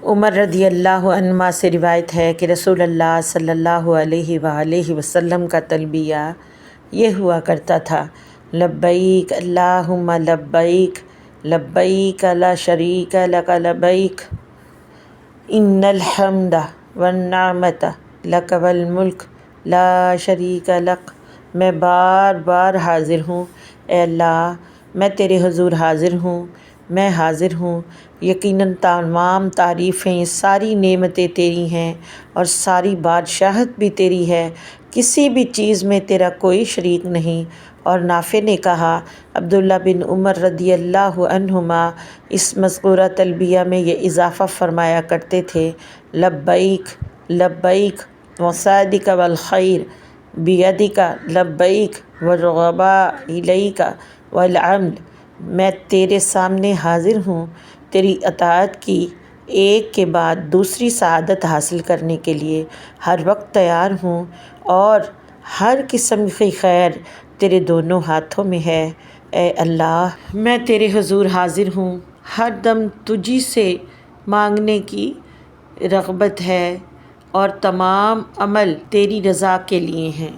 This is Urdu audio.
عمر رضی اللہ عنہ سے روایت ہے کہ رسول اللہ صلی اللہ علیہ وآلہ وسلم کا تلبیہ یہ ہوا کرتا تھا: لبیک اللہم لبیک، لبیک لا شریک لک لبیک، ان الحمد والنعمت لک والملک لا شریک لک۔ میں بار بار حاضر ہوں، اے اللہ میں تیرے حضور حاضر ہوں، میں حاضر ہوں، یقیناً تمام تعریفیں، ساری نعمتیں تیری ہیں اور ساری بادشاہت بھی تیری ہے، کسی بھی چیز میں تیرا کوئی شریک نہیں۔ اور نافع نے کہا، عبداللہ بن عمر رضی اللہ عنہما اس مذکورہ تلبیہ میں یہ اضافہ فرمایا کرتے تھے: لبیک لبیک وسعدیک والخیر بیدک، لبیک والرغباء الیک والعمل۔ میں تیرے سامنے حاضر ہوں، تیری اطاعت کی ایک کے بعد دوسری سعادت حاصل کرنے کے لیے ہر وقت تیار ہوں، اور ہر قسم کی خیر تیرے دونوں ہاتھوں میں ہے۔ اے اللہ میں تیرے حضور حاضر ہوں، ہر دم تجھی سے مانگنے کی رغبت ہے اور تمام عمل تیری رضا کے لیے ہیں۔